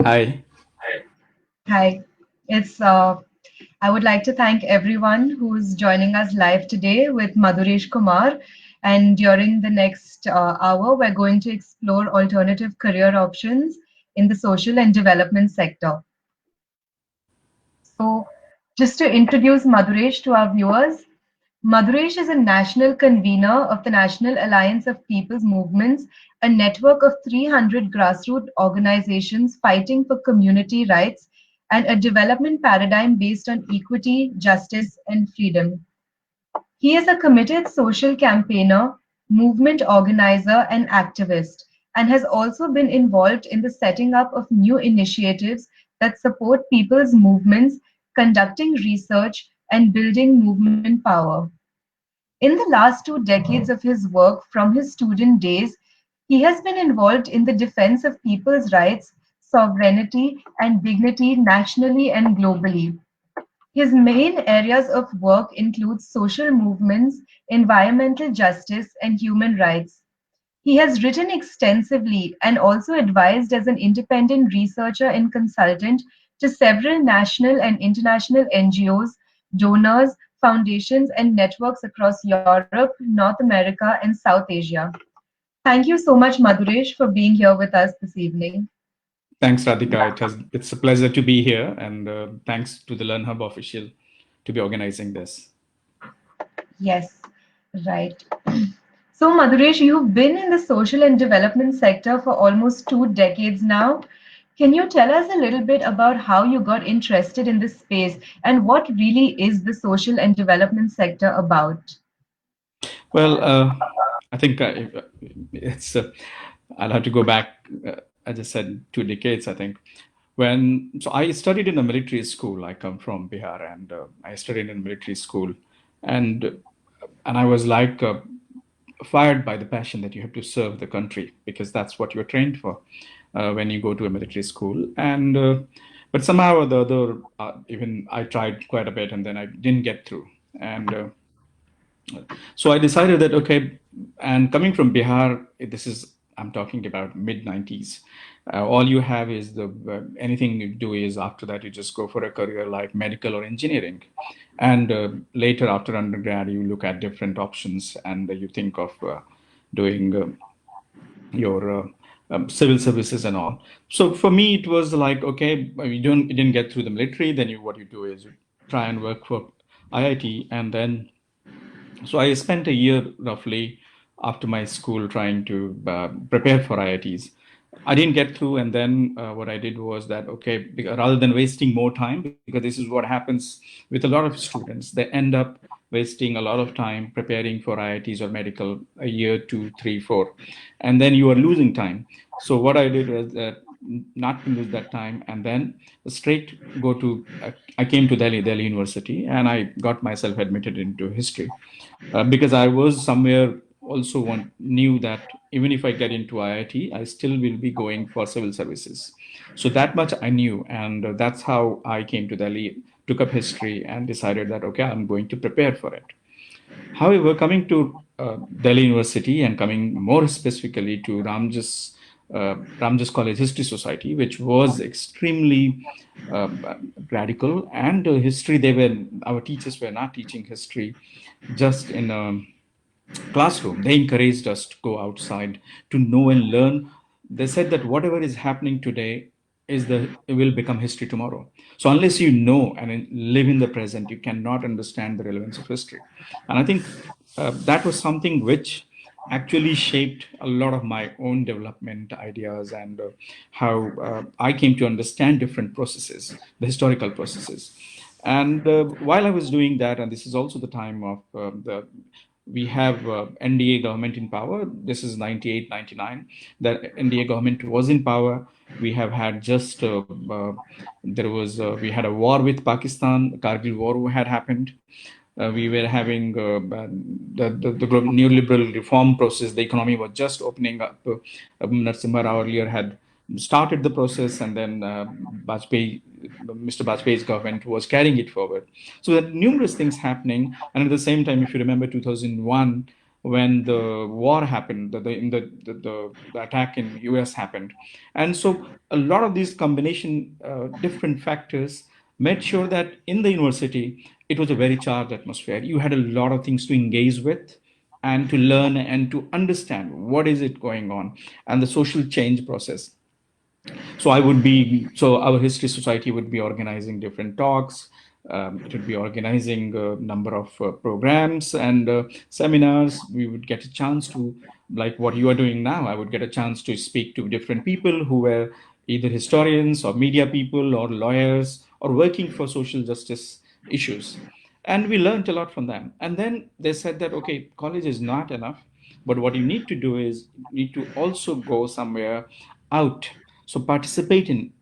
Hi. Hi. It's I would like to thank everyone who's joining us live today with Madhuresh Kumar. And during the next hour, we're going to explore alternative career options in the social and development sector. So, just to introduce Madhuresh to our viewers, Madhuresh is a national convener of the National Alliance of People's Movements, a network of 300 grassroots organizations fighting for community rights and a development paradigm based on equity, justice, and freedom. He is a committed social campaigner, movement organizer, and activist, and has also been involved in the setting up of new initiatives that support people's movements, conducting research, and building movement power. In the last 2 decades of his work from his student days, he has been involved in the defense of people's rights, sovereignty, and dignity nationally and globally. His main areas of work include social movements, environmental justice, and human rights. He has written extensively and also advised as an independent researcher and consultant to several national and international NGOs, donors, foundations, and networks across Europe, North America, and South Asia. Thank you so much, Madhuresh, for being here with us this evening. Thanks, Radhika. It's a pleasure to be here, and thanks to the Learn Hub official to be organizing this. Yes, right. So, Madhuresh, you've been in the social and development sector for almost 2 decades now. Can you tell us a little bit about how you got interested in this space and what really is the social and development sector about? Well, I think it's. I'll have to go back. As I said, 2 decades. I think I studied in a military school. I come from Bihar, and I studied in a military school, and I was like fired by the passion that you have to serve the country because that's what you're trained for when you go to a military school. And but somehow or the other, even I tried quite a bit, and then I didn't get through. And so I decided that okay, and coming from Bihar, this is I'm talking about mid 90s. All you have is the anything you do is after that you just go for a career like medical or engineering, and later after undergrad you look at different options and you think of doing your civil services and all. So for me it was like okay, you didn't get through the military, then what you do is you try and work for IIT, and then so I spent a year roughly after my school trying to prepare for IITs. I didn't get through, and then what I did was that okay, rather than wasting more time, because this is what happens with a lot of students, they end up wasting a lot of time preparing for IITs or medical, a year, two, three, four, and then you are losing time. So what I did was that not to lose that time, and then straight go to. I came to Delhi University, and I got myself admitted into history because I was somewhere also knew that even if I get into IIT, I still will be going for civil services. So that much I knew, and that's how I came to Delhi, took up history, and decided that okay, I'm going to prepare for it. However, coming to Delhi University and coming more specifically to Ramjas College History Society, which was extremely uh, radical, and history. Our teachers were not teaching history just in a classroom. They encouraged us to go outside to know and learn. They said that whatever is happening today it will become history tomorrow. So unless you know and live in the present, you cannot understand the relevance of history. And I think that was something which actually shaped a lot of my own development ideas, and how I came to understand different processes, the historical processes. And while I was doing that, and this is also the time of the we have NDA government in power. This is 98, 99. The NDA government was in power. We have had just we had a war with Pakistan. Kargil war had happened. We were having the neoliberal reform process. The economy was just opening up. Narasimha Rao earlier had started the process, and then Mr. Bajpayee's government was carrying it forward. So there are numerous things happening, and at the same time, if you remember 2001. when the war happened, the attack in US happened. And so a lot of these combination, different factors made sure that in the university, it was a very charged atmosphere. You had a lot of things to engage with and to learn and to understand what is it going on and the social change process. So our history society would be organizing different talks. It would be organizing a number of programs and seminars. We would get a chance to, like what you are doing now, I would get a chance to speak to different people who were either historians or media people or lawyers or working for social justice issues. And we learned a lot from them. And then they said that, okay, college is not enough, but what you need to do is you need to also go somewhere out, so participate in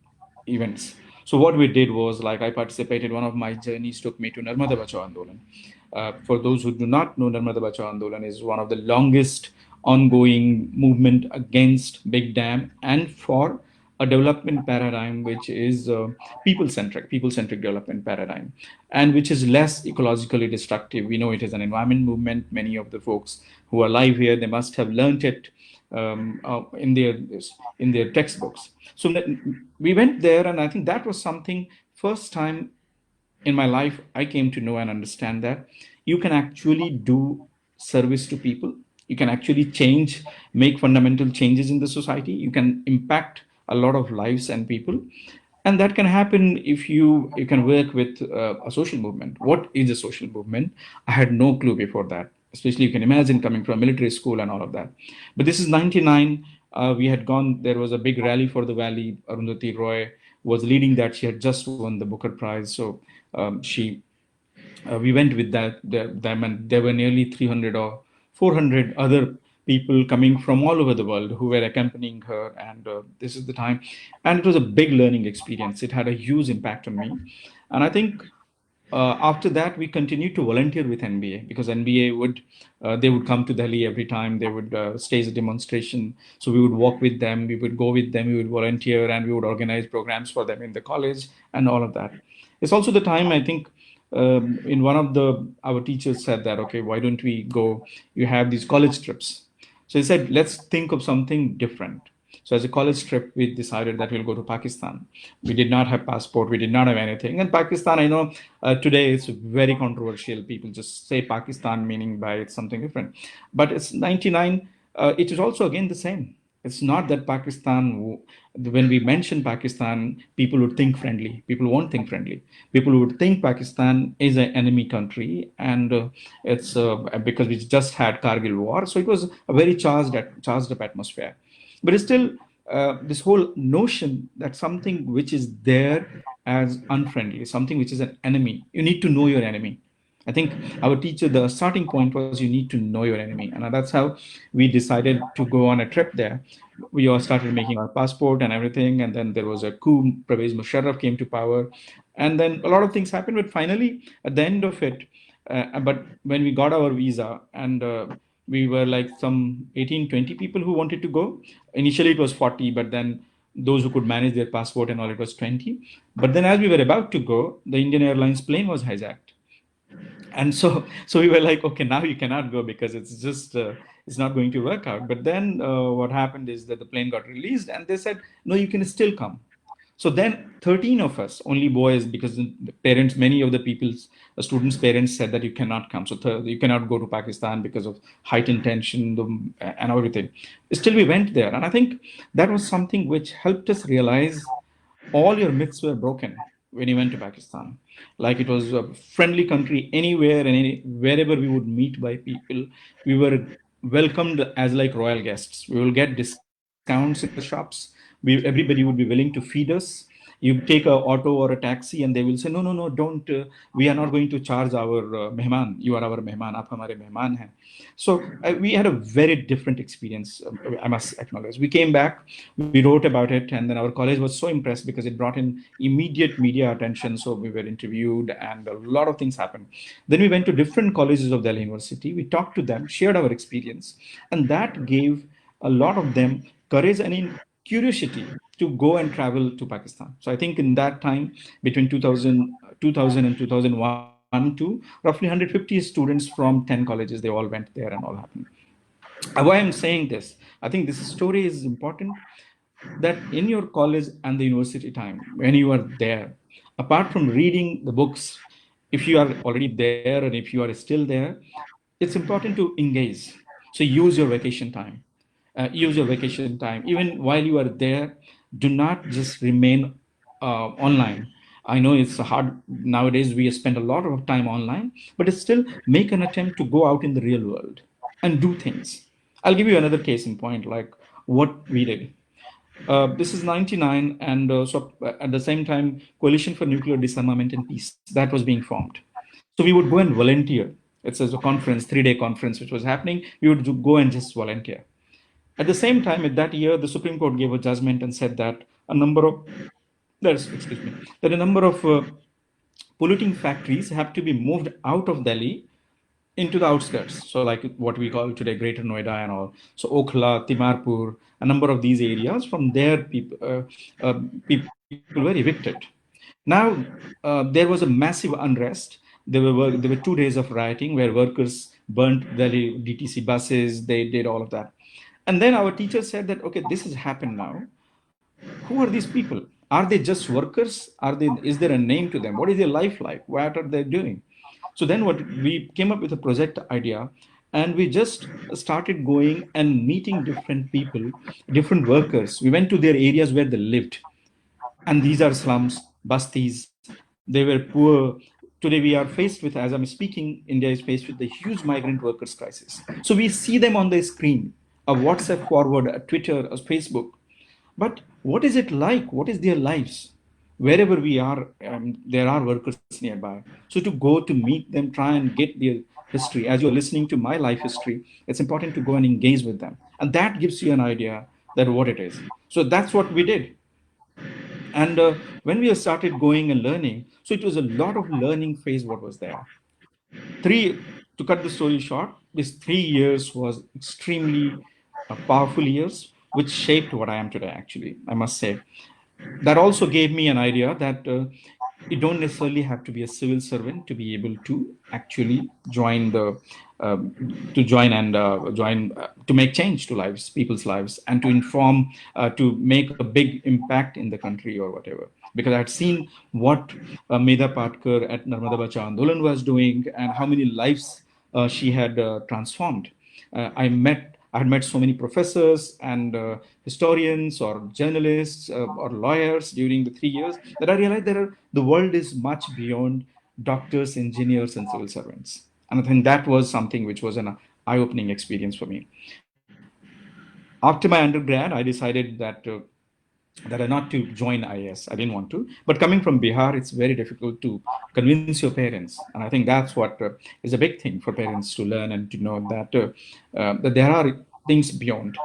events. So what we did was, like, I participated. One of my journeys took me to Narmada Bachao Andolan. For those who do not know, Narmada Bachao Andolan is one of the longest ongoing movement against big dam and for a development paradigm which is people centric development paradigm, and which is less ecologically destructive. We know it is an environment movement. Many of the folks who are alive here, they must have learnt it in their textbooks. So we went there, and I think that was something, first time in my life I came to know and understand that you can actually do service to people. You can actually change, make fundamental changes in the society. You can impact a lot of lives and people, and that can happen if you can work with a social movement. What is a social movement? I had no clue before that, especially you can imagine coming from a military school and all of that. But this is 99. We had gone, there was a big rally for the valley. Arundhati Roy was leading that. She had just won the Booker Prize. So she we went with them, and there were nearly 300 or 400 other people coming from all over the world who were accompanying her. And this is the time, and it was a big learning experience. It had a huge impact on me. And I think after that we continued to volunteer with NBA, because NBA would they would come to Delhi every time they would stage a demonstration. So we would walk with them, we would go with them, we would volunteer, and we would organize programs for them in the college and all of that. It's also the time, I think, in one of the our teachers said that, okay, why don't we go, you have these college trips. So he said, let's think of something different. So as a college trip, we decided that we'll go to Pakistan. We did not have passport, we did not have anything. And Pakistan, I know today it's very controversial. People just say Pakistan, meaning by it's something different. But it's 99. It is also again the same. It's not that Pakistan, when we mention Pakistan, people would think friendly. People won't think friendly. People would think Pakistan is an enemy country, and it's because we just had Kargil war. So it was a very charged up atmosphere. But it's still this whole notion that something which is there as unfriendly, something which is an enemy, you need to know your enemy. I think our teacher, the starting point was, you need to know your enemy. And that's how we decided to go on a trip there. We all started making our passport and everything. And then there was a coup. Pervez Musharraf came to power. And then a lot of things happened. But finally, at the end of it, but when we got our visa, and we were like some 18, 20 people who wanted to go. Initially, it was 40, but then those who could manage their passport and all, it was 20. But then as we were about to go, the Indian Airlines plane was hijacked. And so we were like, okay, now you cannot go because it's just it's not going to work out. But then what happened is that the plane got released, and they said, no, you can still come. So then 13 of us, only boys, because the parents, many of the people's students parents said that you cannot come. So you cannot go to Pakistan because of heightened tension, and everything. Still we went there, and I think that was something which helped us realize all your myths were broken when you went to Pakistan. Like, it was a friendly country. Anywhere and wherever we would meet by people, we were welcomed as like royal guests. We will get discounts in the shops. Everybody would be willing to feed us. You take a auto or a taxi, and they will say, no, no, no, don't. We are not going to charge our mehman. You are our mehman. Aap hamare mehman hain. So we had a very different experience. I must acknowledge. We came back, we wrote about it, and then our college was so impressed because it brought in immediate media attention. So we were interviewed, and a lot of things happened. Then we went to different colleges of Delhi University. We talked to them, shared our experience, and that gave a lot of them courage and in curiosity to go and travel to Pakistan. So I think in that time, between 2000 and 2001, to roughly 150 students from 10 colleges. They all went there and all happened. Why I'm saying this, I think this story is important, that in your college and the university time, when you are there, apart from reading the books, if you are already there and if you are still there, it's important to engage. So use your vacation time. Use your vacation time. Even while you are there, do not just remain online. I know it's hard nowadays. We spend a lot of time online, but still make an attempt to go out in the real world and do things. I'll give you another case in point, like what we did. This is 99, and at the same time, Coalition for Nuclear Disarmament and Peace, that was being formed. So we would go and volunteer. It's a conference, 3-day conference, which was happening. We would go and just volunteer. At the same time, at that year, the Supreme Court gave a judgment and said that a number of that a number of polluting factories have to be moved out of Delhi into the outskirts. So like what we call today Greater Noida and all. So Okhla, Timarpur, a number of these areas. From there, people were evicted. Now there was a massive unrest. There were 2 days of rioting where workers burnt Delhi DTC buses. They did all of that. And then our teacher said that, okay, this has happened now. Who are these people? Are they just workers? Is there a name to them? What is their life like? What are they doing? So then what we came up with a project idea, and we just started going and meeting different people, different workers. We went to their areas where they lived. And these are slums, bastis. They were poor. Today we are faced with, as I'm speaking, India is faced with the huge migrant workers crisis. So we see them on the screen, a WhatsApp forward, a Twitter, a Facebook. But what is it like? What is their lives? Wherever we are, there are workers nearby. So to go to meet them, try and get their history. As you're listening to my life history, it's important to go and engage with them. And that gives you an idea that what it is. So that's what we did. And when we started going and learning, so it was a lot of learning phase what was there. To cut the story short, this 3 years was extremely powerful years, which shaped what I am today, actually, I must say. That also gave me an idea that you don't necessarily have to be a civil servant to be able to actually join to join and join to make change to people's lives, and to inform, to make a big impact in the country or whatever. Because I had seen what Medha Patkar at Narmada Bachao Andolan was doing, and how many lives she had transformed. I had met so many professors and historians or journalists or lawyers during the 3 years, that I realized the world is much beyond doctors, engineers, and civil servants. And I think that was something which was an eye-opening experience for me. After my undergrad, I decided that I not to join IAS. I didn't want to. But coming from Bihar, it's very difficult to convince your parents. And I think that's what is a big thing for parents to learn and to know that there are things beyond.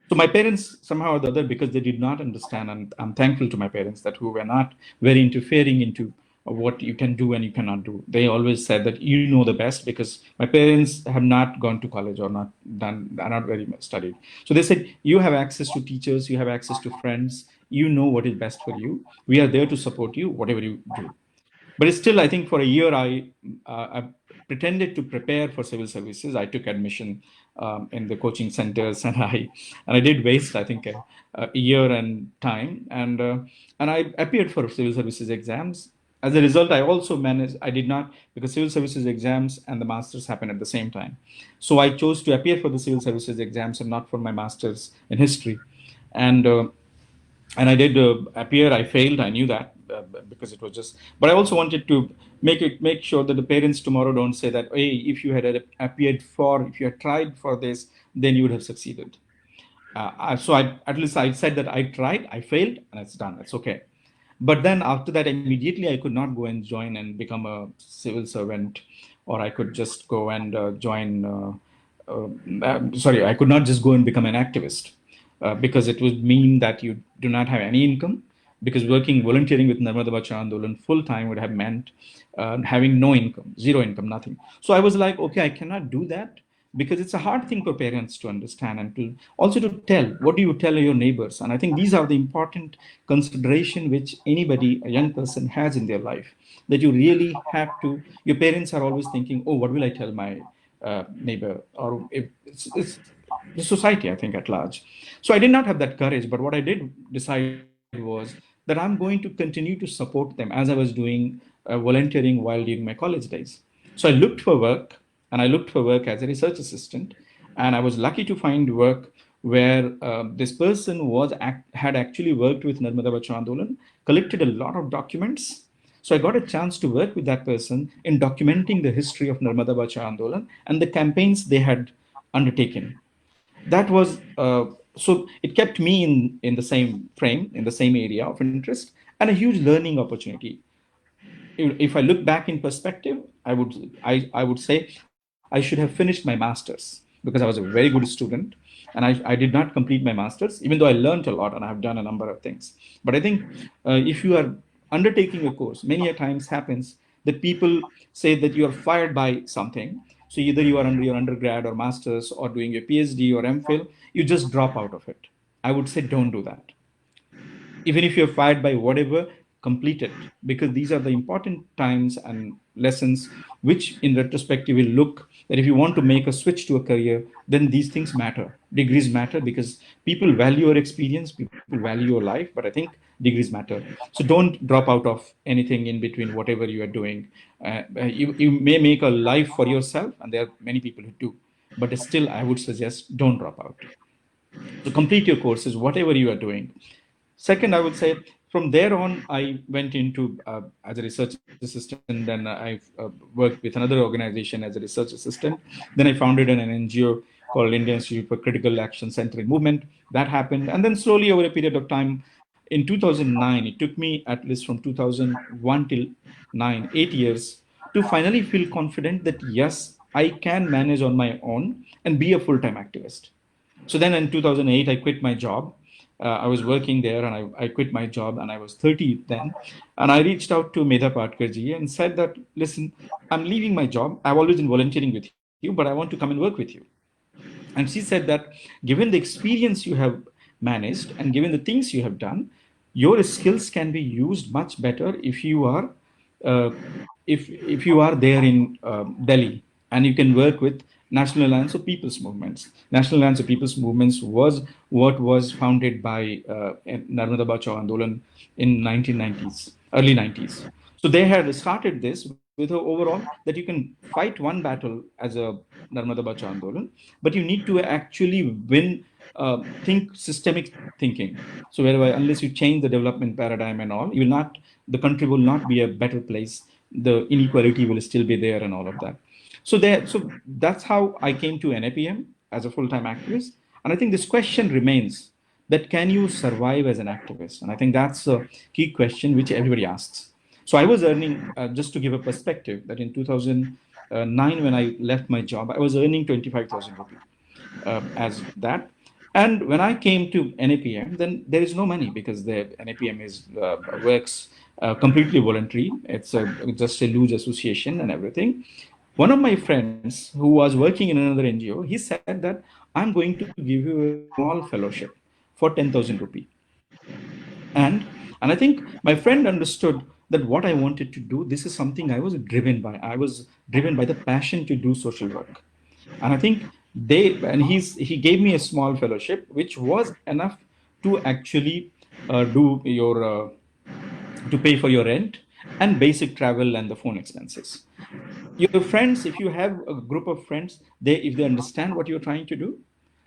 So my parents, somehow or the other, because they did not understand, and I'm thankful to my parents that who were not very interfering into what you can do and you cannot do. They always said that you know the best, because my parents have not gone to college or not done, are not very much studied. So they said, you have access to teachers, you have access to friends, you know what is best for you. We are there to support you, whatever you do. But still, I think for a year, I pretended to prepare for civil services. I took admission in the coaching centers, and I did waste, I think, a year and time, and I appeared for civil services exams. As a result, I also managed. I did not, because civil services exams and the masters happen at the same time. So I chose to appear for the civil services exams and not for my masters in history, and. And I did appear. I failed. I knew that because it was just. But I also wanted to make sure that the parents tomorrow don't say that, hey, if you had appeared for, if you had tried for this, then you would have succeeded. So at least I said that I tried, I failed, and it's done. It's okay. But then after that, immediately I could not go and join and become a civil servant, or I could just go and join. Sorry, I could not just go and become an activist. Because it would mean that you do not have any income, because volunteering with Narmada Bachao Andolan full time would have meant having no income, zero income, nothing. So I was like, okay, I cannot do that. because it's a hard thing for parents to understand and to also to tell. What do you tell your neighbors? And I think these are the important consideration which anybody, a young person, has in their life, that you really have to. Your parents are always thinking, oh, what will I tell my neighbor, or if it's the society, I think, at large. So I did not have that courage, but what I did decide was that I'm going to continue to support them, as I was doing volunteering while during my college days. So I looked for work, and I looked for work as a research assistant, and I was lucky to find work where this person had actually worked with Narmada Bachao Andolan, collected a lot of documents. So I got a chance to work with that person in documenting the history of Narmada Bachao Andolan and the campaigns they had undertaken. That was so it kept me in the same frame, in the same area of interest, and a huge learning opportunity. If I look back in perspective, I would say I should have finished my masters, because I was a very good student, and I did not complete my masters, even though I learned a lot and I have done a number of things. But I think if you are undertaking a course, many a times happens that people say that you are fired by something. So either you are under your undergrad or masters or doing your PhD or MPhil, you just drop out of it. I would say don't do that. Even if you're fired by whatever, complete it, because these are the important times and lessons which in retrospective will look that if you want to make a switch to a career, then these things matter. Degrees matter because people value your experience, people value your life, but I think degrees matter. So don't drop out of anything in between whatever you are doing. You may make a life for yourself, and there are many people who do, but still I would suggest don't drop out. So complete your courses, whatever you are doing. Second, I would say from there on, I went into as a research assistant. Then I worked with another organization as a research assistant. Then I founded an NGO called Indian Institute for Critical Action Center in Movement. That happened. And then slowly over a period of time, in 2009, it took me at least from 2001 till 8 years to finally feel confident that yes, I can manage on my own and be a full-time activist. So then in 2008, I quit my job. I was working there, and I quit my job, and I was 30 then. And I reached out to Medha Patkarji and said that, listen, I'm leaving my job. I've always been volunteering with you, but I want to come and work with you. And she said that given the experience you have managed and given the things you have done, your skills can be used much better if you are uh, if you are there in Delhi, and you can work with National Alliance of People's Movements. National Alliance of People's Movements was what was founded by Narmada Bachao Andolan in 1990s, early 90s. So they had started this with a overall that you can fight one battle as a Narmada Bachao Andolan, but you need to actually win, think systemic thinking. So whereby unless you change the development paradigm and all, you will not, the country will not be a better place. The inequality will still be there and all of that. So that's how I came to NAPM as a full-time activist. And I think this question remains, that can you survive as an activist? And I think that's a key question which everybody asks. So I was earning, just to give a perspective, that in 2009, when I left my job, I was earning 25,000 rupees as that. And when I came to NAPM, then there is no money, because the NAPM is works completely voluntary. It's just a loose association and everything. One of my friends who was working in another NGO, he said that I'm going to give you a small fellowship for 10,000 rupee. And I think my friend understood that what I wanted to do, this is something I was driven by. I was driven by the passion to do social work. And I think he gave me a small fellowship, which was enough to actually do your to pay for your rent and basic travel and the phone expenses. Your friends, if you have a group of friends, they, if they understand what you're trying to do,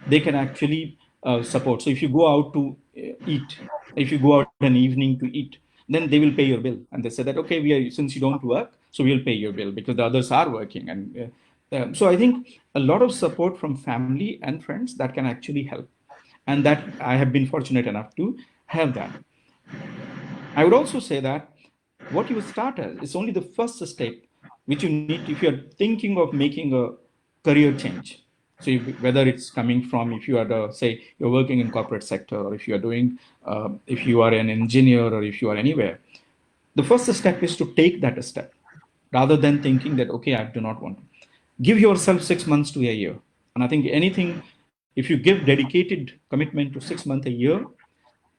they can actually support. So if you go out to eat, if you go out an evening to eat, then they will pay your bill, and they say that, okay, we are, since you don't work, so we'll pay your bill because the others are working. And so I think a lot of support from family and friends, that can actually help, and that I have been fortunate enough to have that. I would also say that what you start as is only the first step, which you need if you're thinking of making a career change. So whether it's coming from, if you are say you're working in corporate sector, or if you are doing, if you are an engineer, or if you are anywhere, the first step is to take that step, rather than thinking that, okay, I do not want to. Give yourself 6 months to a year. And I think anything, if you give dedicated commitment to 6 months, a year,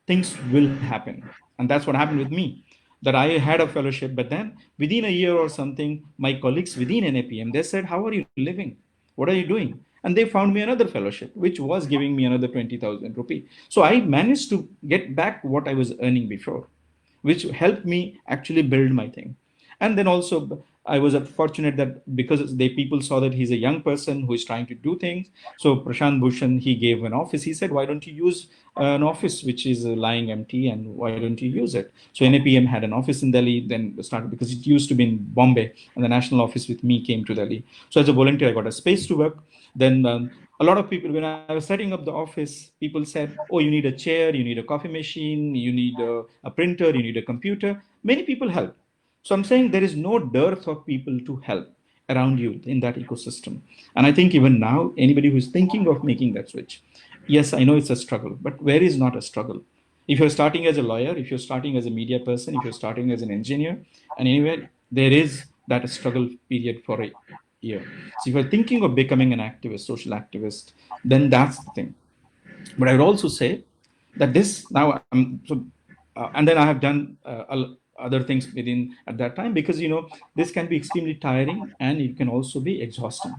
things will happen. And that's what happened with me. That I had a fellowship, but then within a year or something, my colleagues within NAPM, they said, "How are you living? What are you doing?" And they found me another fellowship, which was giving me another 20,000 rupee. So I managed to get back what I was earning before, which helped me actually build my thing. And then also I was fortunate that because they people saw that he's a young person who is trying to do things. So Prashant Bhushan, he gave an office. He said, "Why don't you use an office which is lying empty, and why don't you use it?" So NAPM had an office in Delhi, then started because it used to be in Bombay, and the national office with me came to Delhi. So as a volunteer, I got a space to work. Then a lot of people, when I was setting up the office, people said, "Oh, you need a chair, you need a coffee machine, you need a printer, you need a computer." Many people help. So I'm saying there is no dearth of people to help around you in that ecosystem. And I think even now, anybody who's thinking of making that switch, yes, I know it's a struggle, but where is not a struggle? If you're starting as a lawyer, if you're starting as a media person, if you're starting as an engineer, and anywhere, there is that struggle period for a year. So if you're thinking of becoming an activist, social activist, then that's the thing. But I would also say that this now I'm so, and then I have done other things within at that time, because this can be extremely tiring and it can also be exhausting,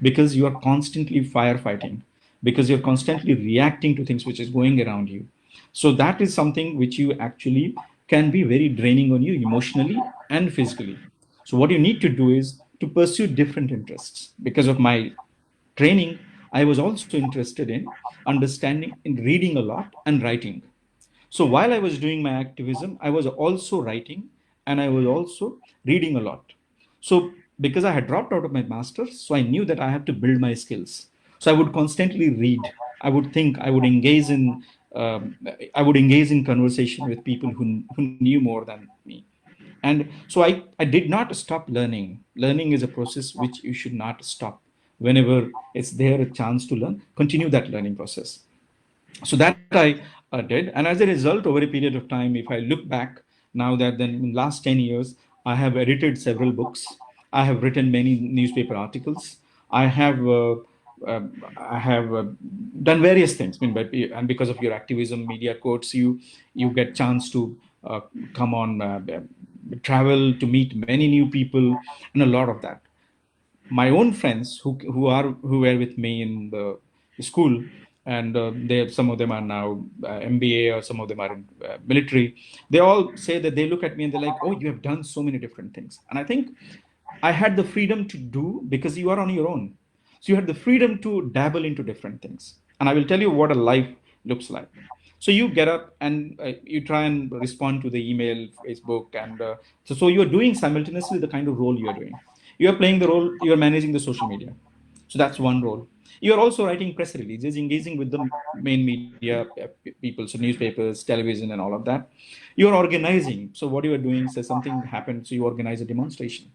because you are constantly firefighting, because you're constantly reacting to things which is going around you. So that is something which you actually can be very draining on you emotionally and physically. So what you need to do is to pursue different interests. Because of my training, I was also interested in understanding, in reading a lot and writing. So while I was doing my activism, I was also writing and I was also reading a lot. So because I had dropped out of my master's, so I knew that I had to build my skills. So I would constantly read. I would think. Um, I would engage in conversation with people who knew more than me. And so I did not stop learning. Learning is a process which you should not stop. Whenever it's there a chance to learn, continue that learning process. So that I did, and as a result, over a period of time, if I look back now, that then in last 10 years, I have edited several books, I have written many newspaper articles, I have done various things. I mean, but and because of your activism, media quotes, you get chance to come on travel to meet many new people, and a lot of that. My own friends who were with me in the school, and they, some of them are now MBA, or some of them are in military. They all say that they look at me and they're like, "Oh, you have done so many different things." And I think I had the freedom to do, because you are on your own. So you had the freedom to dabble into different things. And I will tell you what a life looks like. So you get up and you try and respond to the email, Facebook, and so you're doing simultaneously the kind of role you're doing. You're playing the role, you're managing the social media. So that's one role. You're also writing press releases, engaging with the main media people, so newspapers, television, and all of that. You're organizing. So what you are doing, say something happened, so you organize a demonstration,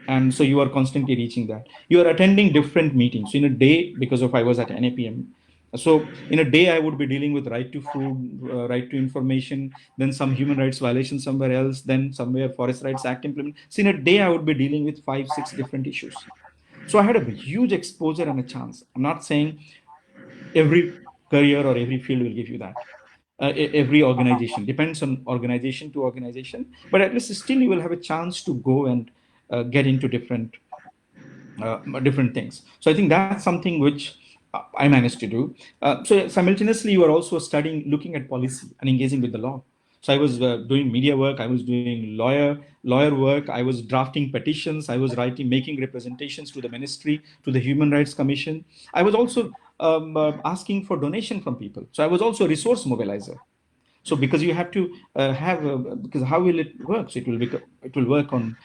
and so you are constantly reaching that. You are attending different meetings. So in a day, because of I was at NAPM, so in a day I would be dealing with right to food, right to information, then some human rights violation somewhere else, then somewhere forest rights act implement. So in a day I would be dealing with 5 6 different issues. So I had a huge exposure and a chance. I'm not saying every career or every field will give you that. Every organization depends on organization to organization, but at least still you will have a chance to go and get into different things. So I think that's something which I managed to do. So simultaneously, you are also studying, looking at policy and engaging with the law. So I was doing media work, I was doing lawyer work, I was drafting petitions, I was writing, making representations to the ministry, to the Human Rights Commission. I was also asking for donation from people. So I was also a resource mobilizer. So because you have to have because how will it work? So it will work on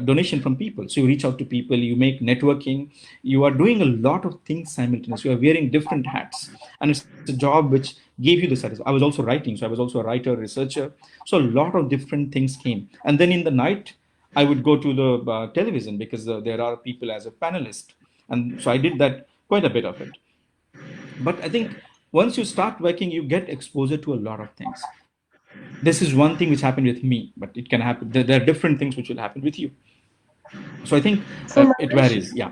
donation from people. So you reach out to people, you make networking, you are doing a lot of things simultaneously, you are wearing different hats, and it's a job which gave you the satisfaction. I was also writing, so I was also a writer, researcher. So a lot of different things came, and then in the night I would go to the television, because there are people as a panelist, and so I did that, quite a bit of it. But I think once you start working, you get exposure to a lot of things. This is one thing which happened with me, but it can happen, there are different things which will happen with you. So I think So it Madhurish, varies, yeah.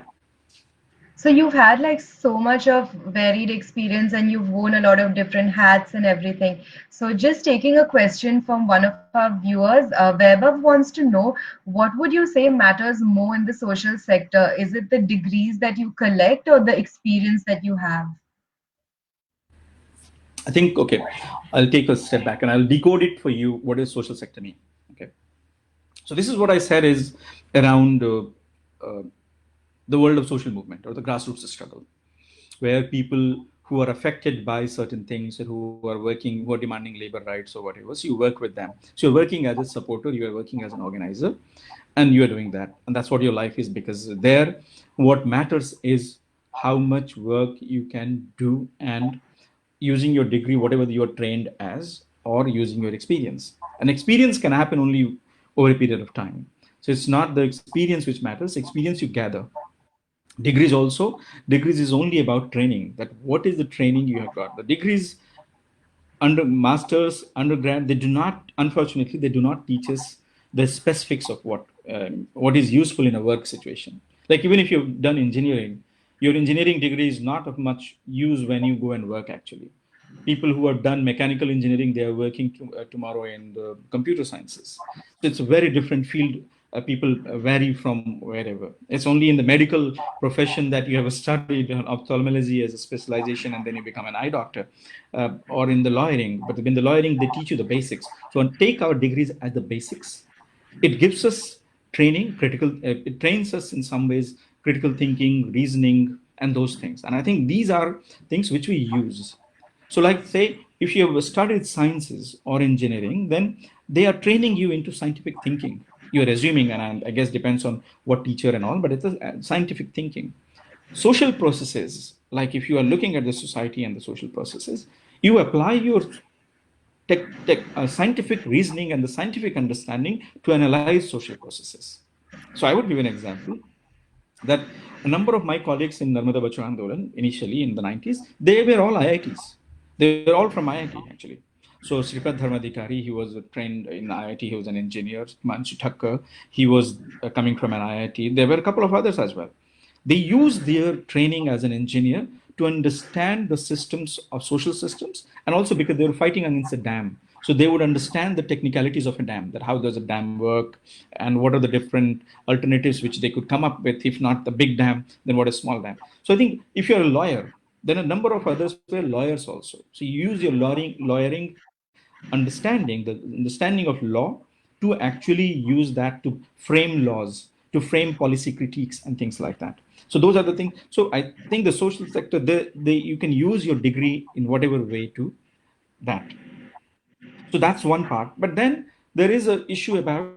So you've had like so much of varied experience and you've worn a lot of different hats and everything. So just taking a question from one of our viewers, Vaibhav wants to know, what would you say matters more in the social sector? Is it the degrees that you collect or the experience that you have? I think, okay, I'll take a step back and I'll decode it for you. What does social sector mean? Okay. So this is what I said is around uh, the world of social movement or the grassroots struggle, where people who are affected by certain things and who are working, who are demanding labor rights or whatever, so you work with them. So you're working as a supporter, you are working as an organizer, and you are doing that. And that's what your life is, because there, what matters is how much work you can do and using your degree, whatever you're trained as, or using your experience. And experience can happen only over a period of time. So it's not the experience which matters, experience you gather. Degrees also, degrees is only about training, that what is the training you have got. The degrees, under masters, undergrad, they do not, unfortunately they do not teach us the specifics of what is useful in a work situation. Like even if you've done engineering, your engineering degree is not of much use when you go and work actually. People who have done mechanical engineering, they are working tomorrow in the computer sciences. So it's a very different field. People vary from wherever. It's only in the medical profession that you have studied ophthalmology as a specialization and then you become an eye doctor, or in the lawyering. But in the lawyering, they teach you the basics. So take our degrees as the basics. It gives us training, critical. It trains us in some ways, critical thinking, reasoning, and those things. And I think these are things which we use. So, like say, if you have studied sciences or engineering, then they are training you into scientific thinking. You're assuming, and I guess depends on what teacher and all, but it's a scientific thinking. Social processes, like if you are looking at the society and the social processes, you apply your scientific reasoning and the scientific understanding to analyze social processes. So I would give an example that a number of my colleagues in Narmada Bachao Andolan, initially in the 90s, they were all IITs. They were all from IIT actually. So Sripad Dharmadhikari, he was trained in IIT, he was an engineer. Manshi Thakkar, he was coming from an IIT. There were a couple of others as well. They used their training as an engineer to understand the systems of social systems, and also because they were fighting against a dam. So they would understand the technicalities of a dam, that how does a dam work, and what are the different alternatives which they could come up with. If not the big dam, then what is small dam? So I think if you're a lawyer, then a number of others were lawyers also. So you use your lawyering understanding of law to actually use that to frame laws, to frame policy critiques and things like that. So those are the things. So I think the social sector, you can use your degree in whatever way to that. So that's one part. But then there is an issue about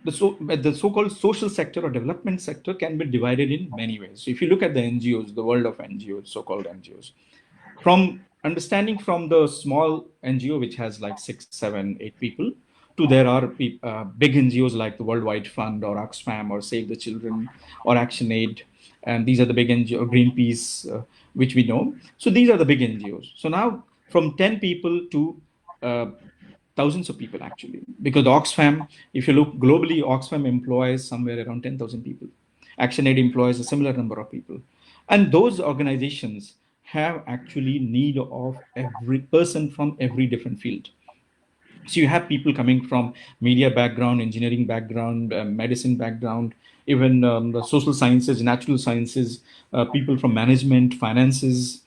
the so-called social sector or development sector can be divided in many ways. So if you look at the NGOs, the world of NGOs, so-called NGOs, from understanding from the small NGO which has like 6, 7, 8 people, to there are big NGOs like the Worldwide Fund or Oxfam or Save the Children or Action Aid, and these are the big NGO, Greenpeace, which we know. So these are the big NGOs. So now from 10 people to uh, thousands of people actually, because Oxfam, if you look globally, Oxfam employs somewhere around 10,000 people. ActionAid employs a similar number of people, and those organizations have actually need of every person from every different field. So you have people coming from media background, engineering background, medicine background, even the social sciences, natural sciences, people from management, finances,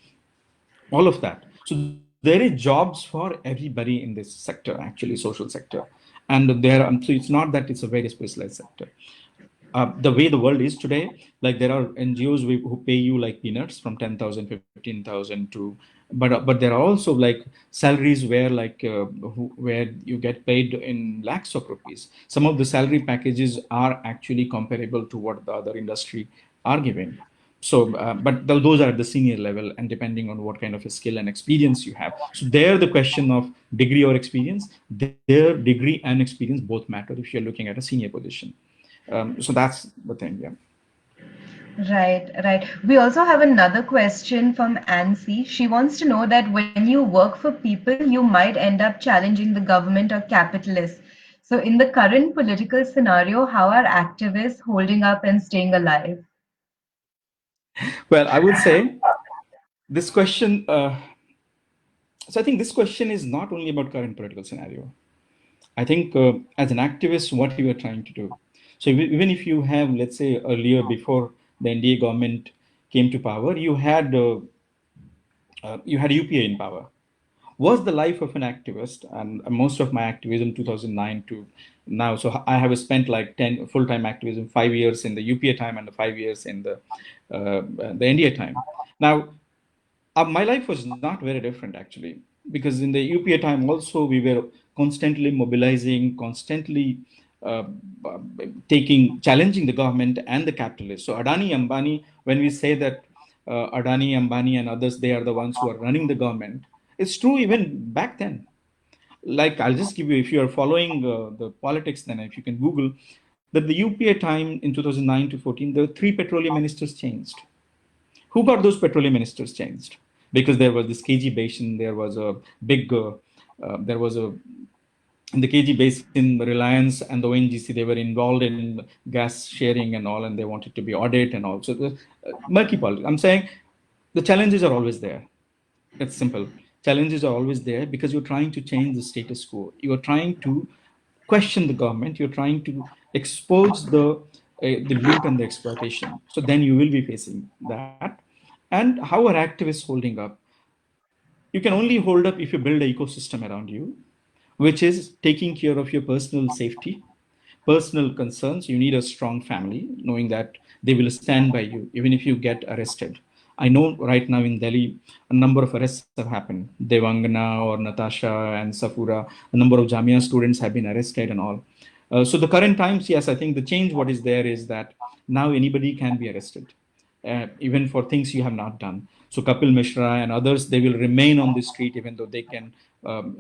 all of that. So there is jobs for everybody in this sector, actually social sector. And there, so it's not that it's a very specialized sector. The way the world is today, like there are NGOs who pay you like peanuts from 10,000, 15,000 to, but there are also like salaries where like where you get paid in lakhs of rupees. Some of the salary packages are actually comparable to what the other industry are giving. So, but those are at the senior level, and depending on what kind of a skill and experience you have. So, there the question of degree or experience, their degree and experience both matter if you're looking at a senior position. So that's the thing, yeah. Right, right. We also have another question from Ansi. She wants to know that when you work for people, you might end up challenging the government or capitalists. So, in the current political scenario, how are activists holding up and staying alive? Well, I would say this question. So I think this question is not only about current political scenario. I think as an activist, what you are trying to do. So even if you have, let's say, earlier before the NDA government came to power, you had UPA in power. Was the life of an activist, and most of my activism 2009 to now. So I have spent like 10 full-time activism, 5 years in the UPA time and the 5 years in the NDA time. Now, my life was not very different actually, because in the UPA time also we were constantly mobilizing, constantly uh, challenging the government and the capitalists. So Adani, Ambani, when we say that Adani, Ambani, and others, they are the ones who are running the government, it's true even back then. Like I'll just give you, if you are following the politics, then if you can Google that the UPA time in 2009 to 14, there were three petroleum ministers changed. Who got those petroleum ministers changed? Because there was this KG Basin, there was a big, there was a in the KG Basin, Reliance and the ONGC, they were involved in gas sharing and all, and they wanted to be audit and all. So the murky politics. I'm saying the challenges are always there. It's simple. Challenges are always there because you're trying to change the status quo. You're trying to question the government. You're trying to expose the loot and the exploitation. So then you will be facing that. And how are activists holding up? You can only hold up if you build an ecosystem around you, which is taking care of your personal safety, personal concerns. You need a strong family, knowing that they will stand by you even if you get arrested. I know right now in Delhi, a number of arrests have happened. Devangana or Natasha and Safura, a number of Jamia students have been arrested and all. So the current times, yes, I think the change what is there is that now anybody can be arrested, even for things you have not done. So Kapil Mishra and others, they will remain on the street even though they can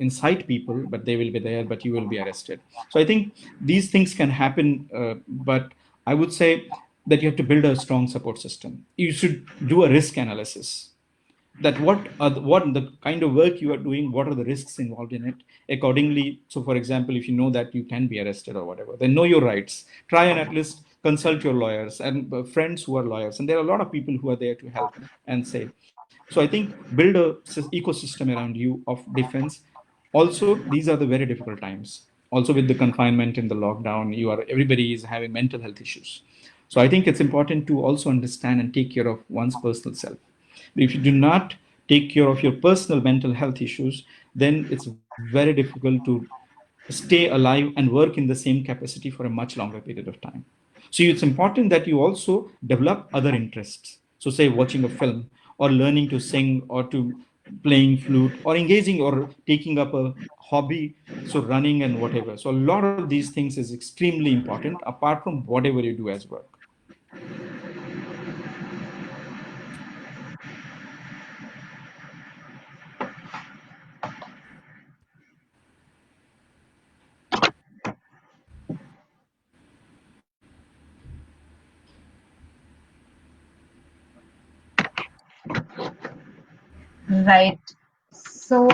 incite people, but they will be there, but you will be arrested. So I think these things can happen, but I would say that you have to build a strong support system. You should do a risk analysis, that what the kind of work you are doing, what are the risks involved in it accordingly. So for example, if you know that you can be arrested or whatever, then know your rights. Try and at least consult your lawyers and friends who are lawyers, and there are a lot of people who are there to help and say. So I think build a ecosystem around you of defense. Also, these are the very difficult times. Also with the confinement and the lockdown, everybody is having mental health issues. So I think it's important to also understand and take care of one's personal self. If you do not take care of your personal mental health issues, then it's very difficult to stay alive and work in the same capacity for a much longer period of time. So it's important that you also develop other interests. So say watching a film or learning to sing or to playing flute or engaging or taking up a hobby, so running and whatever. So a lot of these things is extremely important apart from whatever you do as work. Right. So,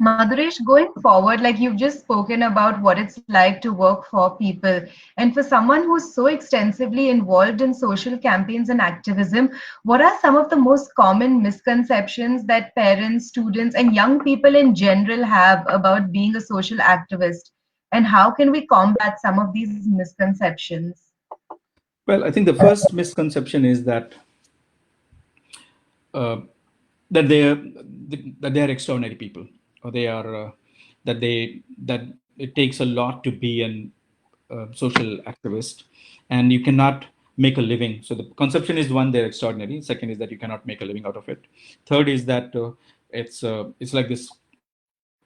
Madhuresh, going forward, like you've just spoken about what it's like to work for people, and for someone who's so extensively involved in social campaigns and activism, what are some of the most common misconceptions that parents, students, and young people in general have about being a social activist? And how can we combat some of these misconceptions? Well, I think the first misconception is uh, that they are extraordinary people, or they are that it takes a lot to be an social activist, and you cannot make a living. So the conception is, one, they're extraordinary. Second is that you cannot make a living out of it. Third is that it's like this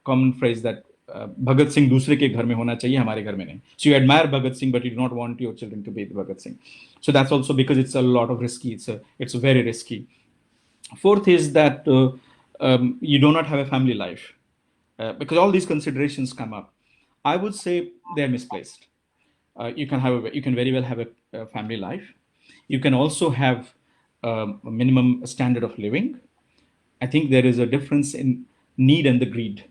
common phrase that Bhagat Singh दूसरे के घर में होना चाहिए, हमारे घर में नहीं. So you admire Bhagat Singh, but you do not want your children to be Bhagat Singh. So that's also because it's a lot of risky. It's very risky. Fourth is that you do not have a family life, because all these considerations come up. I would say they're misplaced. You can very well have a family life. You can also have a minimum standard of living. I think there is a difference in need and the greed.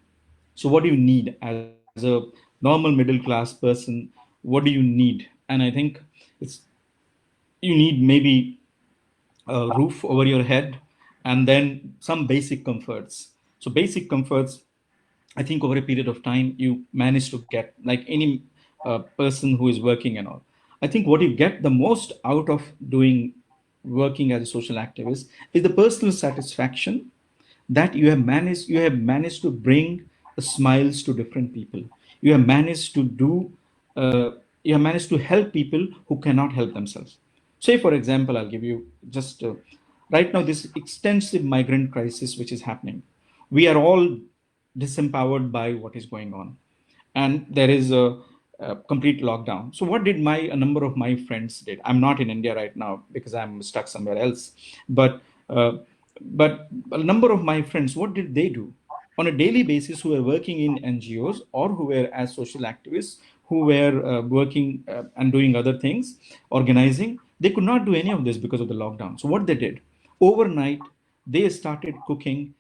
So what do you need as a normal middle class person? What do you need? And I think it's you need maybe a roof over your head, and then some basic comforts. So basic comforts, I think over a period of time you manage to get, like any person who is working and all. I think what you get the most out of doing working as a social activist is the personal satisfaction that you have managed to bring smiles to different people. You have managed to do uh, you have managed to help people who cannot help themselves. Say for example, I'll give you just right now this extensive migrant crisis which is happening. We are all disempowered by what is going on, and there is a complete lockdown. So what did my a number of my friends did? I'm not in India right now because I'm stuck somewhere else, but uh, but a number of my friends, what did they do on a daily basis, who were working in NGOs or who were as social activists, who were working and doing other things, organizing? They could not do any of this because of the lockdown. So what they did overnight, they started cooking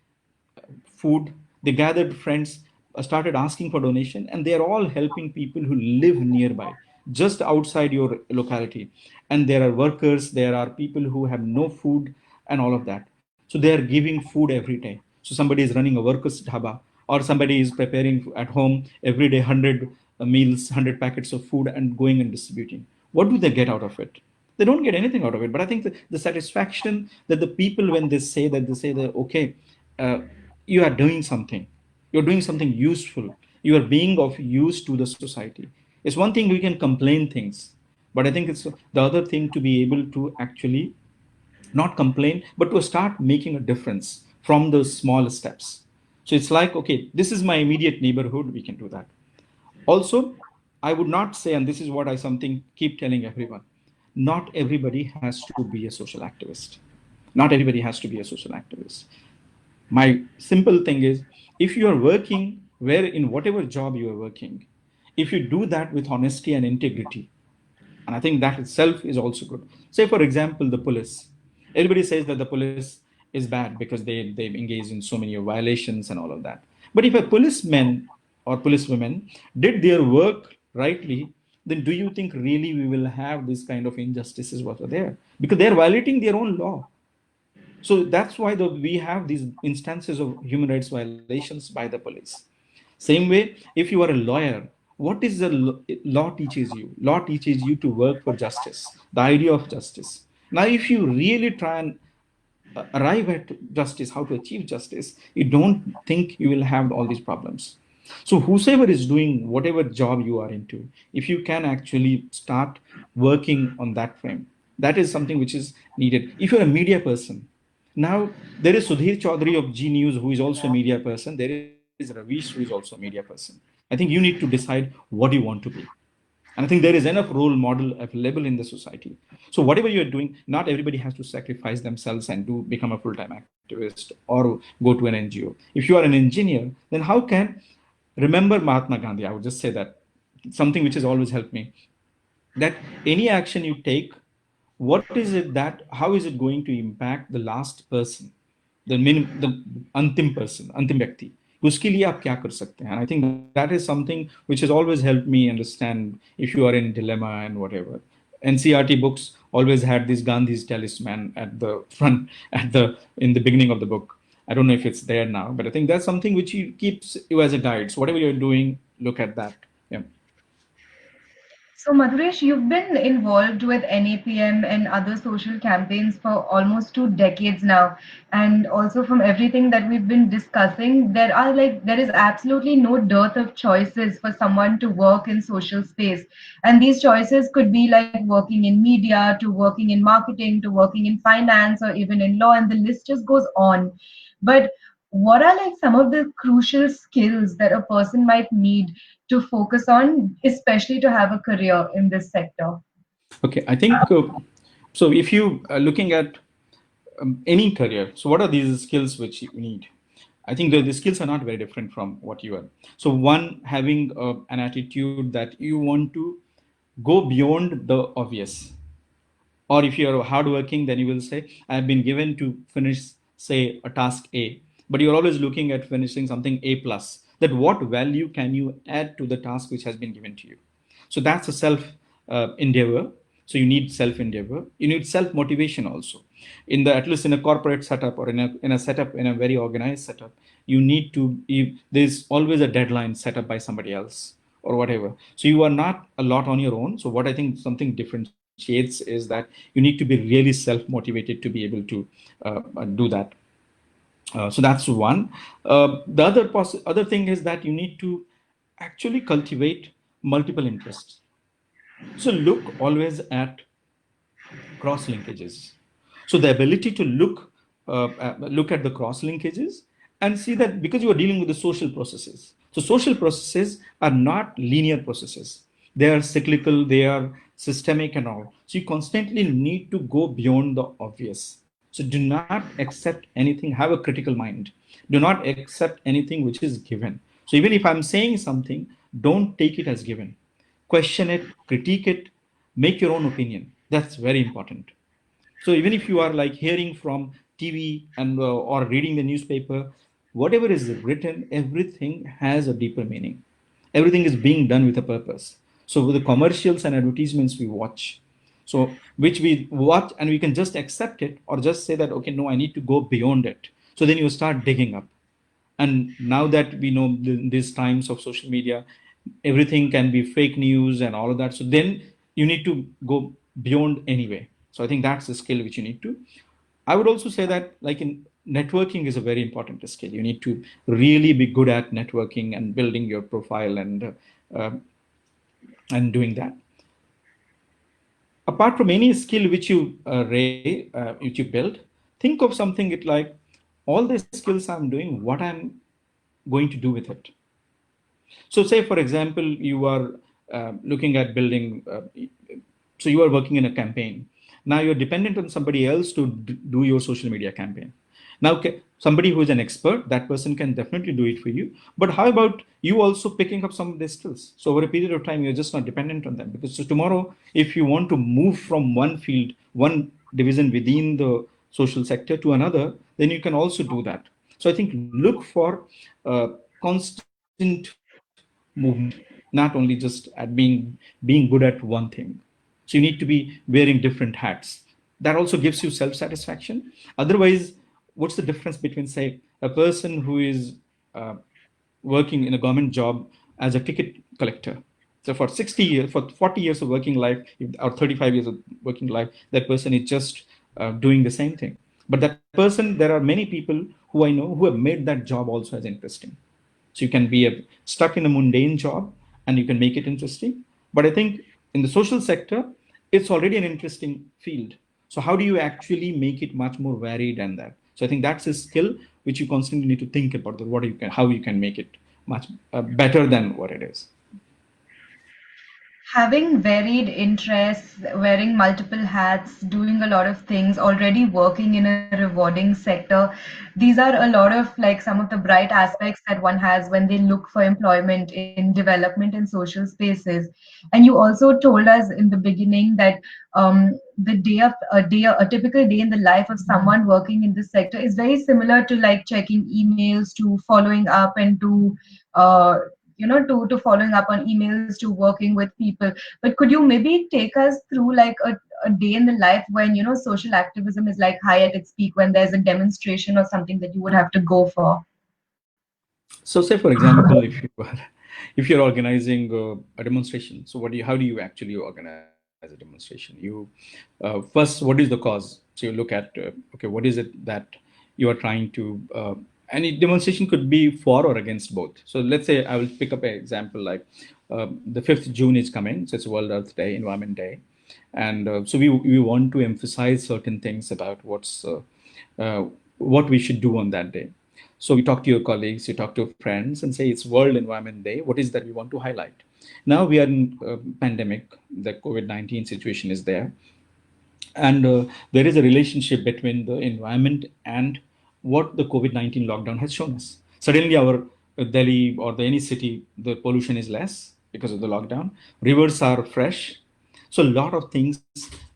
food. They gathered friends, started asking for donation, and they are all helping people who live nearby, just outside your locality. And there are workers, there are people who have no food, and all of that. So they are giving food every day. So somebody is running a workers dhaba, or somebody is preparing at home every day 100 meals, 100 packets of food, and going and distributing. What do they get out of it? They don't get anything out of it. But I think the satisfaction that the people, when they say that okay, uh, you are doing something, you're doing something useful, you are being of use to the society. It's one thing we can complain things, but I think it's the other thing to be able to actually not complain, but to start making a difference from those small steps. So it's like, okay, this is my immediate neighborhood, we can do that. Also, I would not say, and this is what I something keep telling everyone, not everybody has to be a social activist. Not everybody has to be a social activist. My simple thing is, if you are working where in whatever job you are working, if you do that with honesty and integrity, and I think that itself is also good. Say for example, the police. Everybody says that the police is bad because they engage in so many violations and all of that. But if a policeman or policewoman did their work rightly, then do you think really we will have this kind of injustices what are there? Because they are violating their own law. So that's why we have these instances of human rights violations by the police. Same way, if you are a lawyer, what is the law teaches you? Law teaches you to work for justice, the idea of justice. Now, if you really try and arrive at justice, how to achieve justice, you don't think you will have all these problems. So whosoever is doing whatever job you are into, if you can actually start working on that frame, that is something which is needed. If you're a media person, now there is Sudhir Chaudhary of G News, who is also a media person. There is Ravish, who is also a media person. I think you need to decide what you want to be. And I think there is enough role model available in the society. So whatever you're doing, not everybody has to sacrifice themselves and do become a full-time activist or go to an NGO. If you are an engineer, then how can, remember Mahatma Gandhi, I would just say that something which has always helped me, that any action you take, what is it that, how is it going to impact the last person, the अंतिम person, अंतिम व्यक्ति, उसके लिए आप क्या कर सकते हैं? And I think that is something which has always helped me understand if you are in dilemma and whatever. NCRT books always had this Gandhi's talisman at the front, at the in the beginning of the book. I don't know if it's there now, but I think that's something which keeps you as a guide. So whatever you're doing, look at that. Yeah. So, Madhuresh, you've been involved with NAPM and other social campaigns for almost 2 decades now. And also from everything that we've been discussing, there is absolutely no dearth of choices for someone to work in social space. And these choices could be like working in media, to working in marketing, to working in finance, or even in law, and the list just goes on. But what are like some of the crucial skills that a person might need to focus on, especially to have a career in this sector? Okay, I think so. If you are looking at any career, so what are these skills which you need? I think the skills are not very different from what you are. So one, having an attitude that you want to go beyond the obvious. Or if you're hardworking, then you will say, I've been given to finish, say, a task A, but you're always looking at finishing something A plus. That what value can you add to the task which has been given to you? So that's a self endeavor. So you need self-endeavor, you need self-motivation also. At least in a corporate setup, or in a setup, in a very organized setup, you need to, there's always a deadline set up by somebody else or whatever. So you are not a lot on your own. So what I think something differentiates is that you need to be really self-motivated to be able to do that. So that's one. The other thing is that you need to actually cultivate multiple interests. So look always at cross linkages. So the ability to look at the cross linkages and see that, because you are dealing with the social processes. So social processes are not linear processes. They are cyclical, they are systemic and all. So you constantly need to go beyond the obvious. So do not accept anything, have a critical mind. Do not accept anything which is given. So even if I'm saying something, don't take it as given. Question it, critique it, make your own opinion. That's very important. So even if you are like hearing from TV and or reading the newspaper, whatever is written, everything has a deeper meaning. Everything is being done with a purpose. So with the commercials and advertisements we watch, so which we watch and we can just accept it or just say that, okay, no, I need to go beyond it. So then you start digging up. And now that we know these times of social media, everything can be fake news and all of that. So then you need to go beyond anyway. So I think that's the skill which you need to. I would also say that, like, in networking is a very important skill. You need to really be good at networking and building your profile uh, and doing that. Apart from any skill which which you build, think of something it like, all the skills I'm doing, what I'm going to do with it. So say, for example, you are looking at building, so you are working in a campaign. Now you're dependent on somebody else to do your social media campaign. Now, somebody who is an expert, that person can definitely do it for you. But how about you also picking up some of their skills? So over a period of time, you're just not dependent on them. Because so tomorrow, if you want to move from one field, one division within the social sector to another, then you can also do that. So I think look for constant movement, not only just at being good at one thing. So you need to be wearing different hats. That also gives you self-satisfaction. Otherwise, what's the difference between, say, a person who is uh, working in a government job as a ticket collector? So for 60 years, for 40 years of working life, or 35 years of working life, that person is just doing the same thing. But that person, there are many people who I know who have made that job also as interesting. So you can be stuck in a mundane job and you can make it interesting. But I think in the social sector, it's already an interesting field. So how do you actually make it much more varied than that? So I think that's a skill which you constantly need to think about, that how you can make it much better than what it is. Having varied interests, wearing multiple hats, doing a lot of things, already working in a rewarding sector, these are a lot of like some of the bright aspects that one has when they look for employment in development in social spaces. And you also told us in the beginning that the day of a typical day in the life of someone working in this sector is very similar to like checking emails, to following up, and to uh, to following up on emails, to working with people. But could you maybe take us through like a day in the life when social activism is like high at its peak, when there's a demonstration or something that you would have to go for? So say, for example, if you're organizing a demonstration, so how do you actually organize a demonstration? First, what is the cause? So you look at, okay, what is it that you are trying to, any demonstration could be for or against both. So let's say I will pick up an example like the 5th June is coming, so it's World Earth Day, Environment Day. And so we want to emphasize certain things about uh, what we should do on that day. So you talk to your colleagues, you talk to friends and say, it's World Environment Day. What is that we want to highlight? Now we are in pandemic, the COVID-19 situation is there. And there is a relationship between the environment and what the COVID-19 lockdown has shown us. Suddenly our Delhi or any city, the pollution is less because of the lockdown. Rivers are fresh. So a lot of things,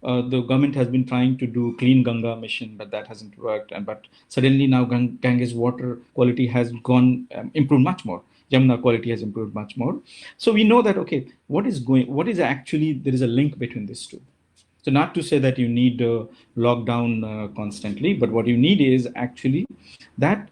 the government has been trying to do clean Ganga mission, but that hasn't worked. But suddenly now Ganges water quality has improved much more. Jamuna quality has improved much more. So we know that, okay, what is actually, there is a link between these two. So not to say that you need lockdown constantly, but what you need is actually that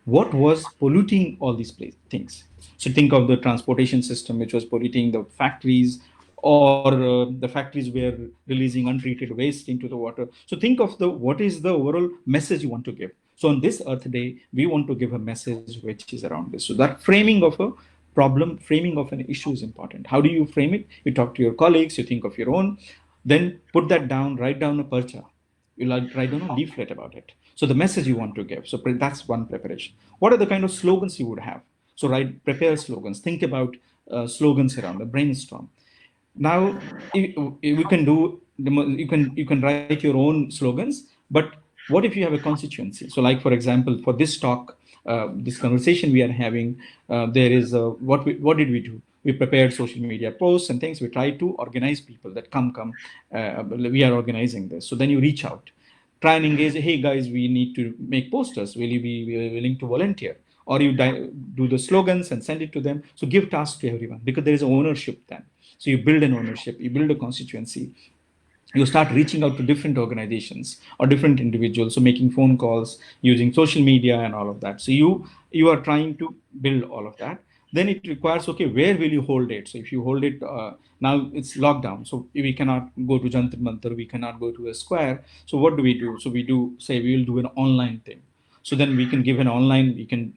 what was polluting all these things. So think of the transportation system, which was polluting the factories, or the factories were releasing untreated waste into the water. So think of the what is the overall message you want to give. So on this Earth Day, we want to give a message which is around this. So that framing of a problem, framing of an issue is important. How do you frame it? You talk to your colleagues, you think of your own, then put that down, write down a percha, you write down a leaflet about it. So the message you want to give. So that's one preparation. What are the kind of slogans you would have? So write, prepare slogans. Think about slogans around the brainstorm. Now we can do you can write your own slogans, but what if you have a constituency? So like for example, for this talk, this conversation we are having, there is what did we do? We prepared social media posts and things. We try to organize people that come. We are organizing this. So then you reach out, try and engage. Hey guys, we need to make posters. Will you be willing to volunteer? Or you do the slogans and send it to them. So give tasks to everyone because there is ownership then. So you build an ownership, you build a constituency, you start reaching out to different organizations or different individuals, so making phone calls, using social media and all of that. So you are trying to build all of that. Then it requires, okay, where will you hold it? So if you hold it, now it's lockdown, so we cannot go to Jantar Mantar, we cannot go to a square. So what do we do? So we do say we will do an online thing. So then we can give an online, we can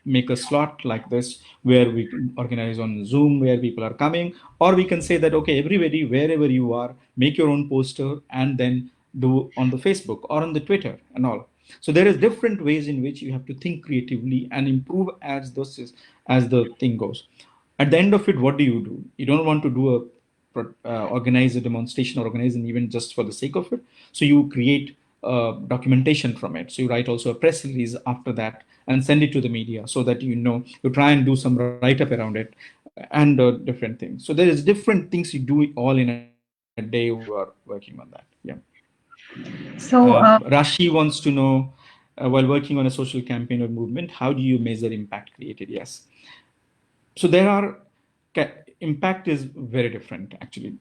make a slot like this where we can organize on Zoom where people are coming, or we can say that, okay, everybody, wherever you are, make your own poster and then do on the Facebook or on the Twitter and all. So there is different ways in which you have to think creatively and improve as the thing goes. At the end of it, what do? You don't want to do organize a demonstration, or organize an event just for the sake of it. So you create documentation from it. So you write also a press release after that and send it to the media, so that you try and do some write up around it and different things. So there is different things you do all in a day. We are working on that. Yeah. So, Rashi wants to know, while working on a social campaign or movement, how do you measure impact created? Yes. So there are impact is very different actually.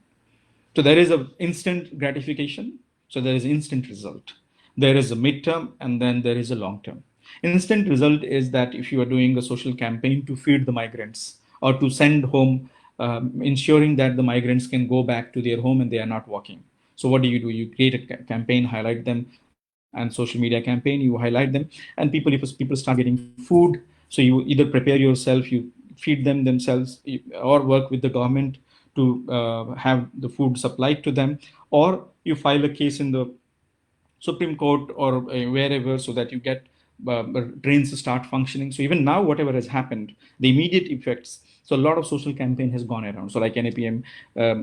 So there is a instant gratification. So there is instant result. There is a midterm, and then there is a long term. Instant result is that if you are doing a social campaign to feed the migrants or to send home, ensuring that the migrants can go back to their home and they are not walking. So what do? You create a campaign, highlight them, and social media campaign, you highlight them, and people start getting food. So you either prepare yourself, you feed them themselves, or work with the government to have the food supplied to them, or you file a case in the Supreme Court or wherever, so that you get drains to start functioning. So even now, whatever has happened, the immediate effects. So a lot of social campaign has gone around. So like NAPM,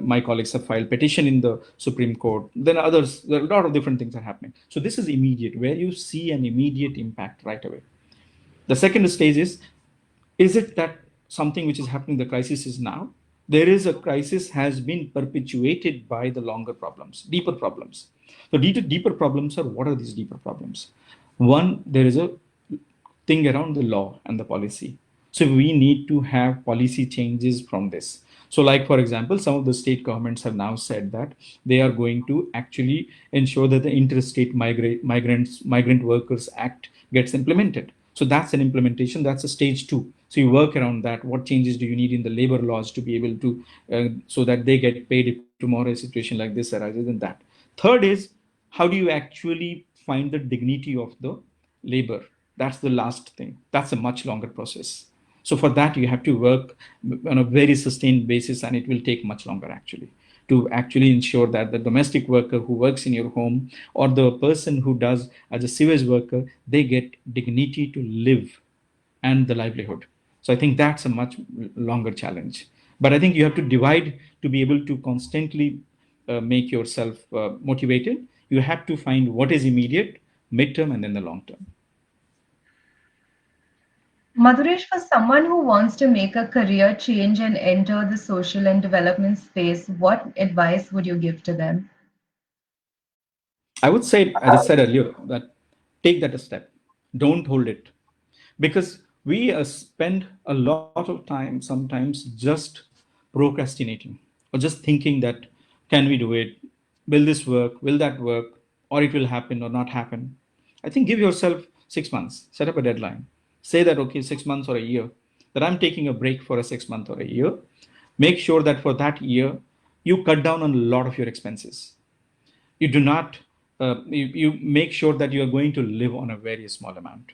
my colleagues have filed petition in the Supreme Court. Then others, there are a lot of different things are happening. So this is immediate, where you see an immediate impact right away. The second stage is it that something which is happening, the crisis is now? There is a crisis has been perpetuated by the longer problems, deeper problems. So deeper problems are, what are these deeper problems? One, there is a thing around the law and the policy. So we need to have policy changes from this. So like, for example, some of the state governments have now said that they are going to actually ensure that the Interstate Migrant Workers Act gets implemented. So that's an implementation, that's a stage two. So you work around that. What changes do you need in the labor laws to be able to, so that they get paid if tomorrow a situation like this arises? In that. Third is, how do you actually find the dignity of the labor? That's the last thing. That's a much longer process. So for that, you have to work on a very sustained basis, and it will take much longer actually, to actually ensure that the domestic worker who works in your home, or the person who does as a sewage worker, they get dignity to live and the livelihood. So I think that's a much longer challenge. But I think you have to divide to be able to constantly make yourself motivated. You have to find what is immediate, midterm, and then the long term. Madhuresh, for someone who wants to make a career change and enter the social and development space, what advice would you give to them? I would say, as I said earlier, that take that a step. Don't hold it, because we spend a lot of time sometimes just procrastinating, or just thinking that, can we do it? will this work, will that work, or it will happen or not happen. I think give yourself 6 months, set up a deadline, say that okay, 6 months or a year, that I'm taking a break for a 6 month or a year. Make sure that for that year you cut down on a lot of your expenses. You do not you make sure that you are going to live on a very small amount,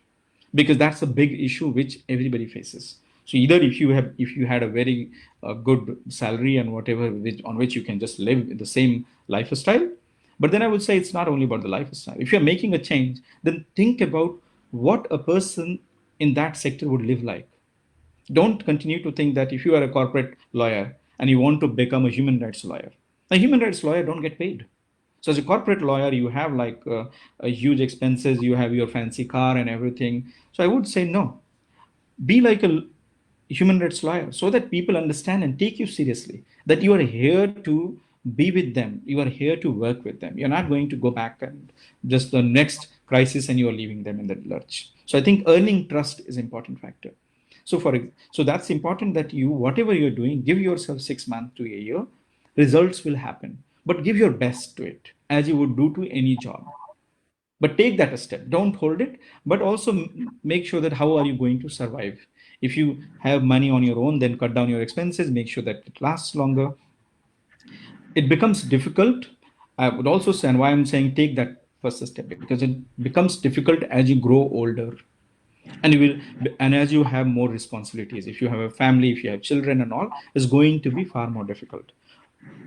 because that's a big issue which everybody faces. So either if you had a very good salary and whatever on which you can just live in the same lifestyle. But then I would say it's not only about the lifestyle. If you're making a change, then think about what a person in that sector would live like. Don't continue to think that if you are a corporate lawyer and you want to become a human rights lawyer, a human rights lawyer don't get paid. So as a corporate lawyer, you have like a huge expenses, you have your fancy car and everything. So I would say no. Be like a human rights lawyer so that people understand and take you seriously. That you are here to be with them. You are here to work with them. You're not going to go back and just the next crisis and you are leaving them in the lurch. So I think earning trust is important factor. So that's important that you whatever you're doing, give yourself 6 months to a year. Results will happen, but give your best to it as you would do to any job. But take that a step, don't hold it, but also make sure that how are you going to survive. If you have money on your own, then cut down your expenses, make sure that it lasts longer. It becomes difficult. I would also say, and why I'm saying take that first step, because it becomes difficult as you grow older, and you will, and as you have more responsibilities. If you have a family, if you have children and all, it's going to be far more difficult.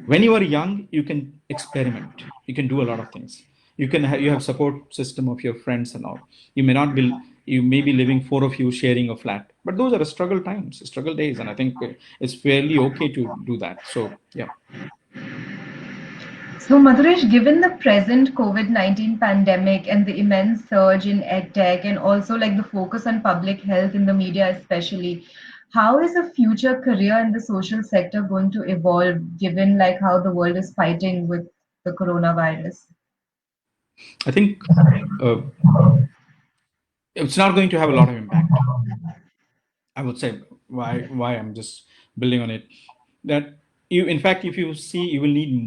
When you are young, you can experiment, you can do a lot of things. You have support system of your friends and all. You may be living four of you sharing a flat, but those are struggle times, struggle days, and I think it's fairly okay to do that. So yeah. So, Madhuresh, given the present COVID-19 pandemic and the immense surge in edtech and also like the focus on public health in the media especially, how is a future career in the social sector going to evolve given like how the world is fighting with the coronavirus? I think uh, it's not going to have a lot of impact. I would say why I'm just building on it. That you, in fact, if you see, you will need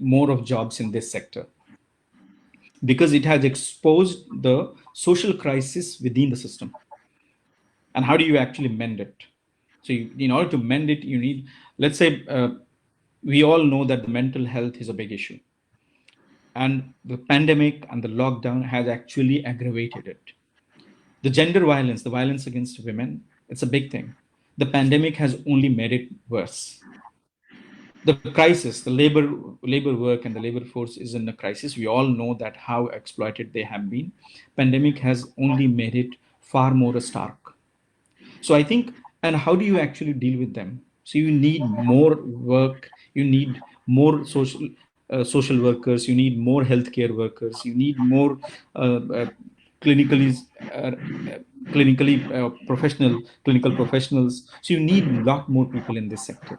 more of jobs in this sector, because it has exposed the social crisis within the system. And how do you actually mend it? So in order to mend it, you need, let's say, we all know that the mental health is a big issue, and the pandemic and the lockdown has actually aggravated it. The gender violence, the violence against women, it's a big thing. The pandemic has only made it worse. The crisis, the labor work and the labor force is in a crisis. We all know that how exploited they have been. Pandemic has only made it far more stark. So I think, and how do you actually deal with them? So you need more work, you need more social workers, you need more healthcare workers, you need more uh, uh, clinically uh, uh, professional clinical professionals. So you need a lot more people in this sector.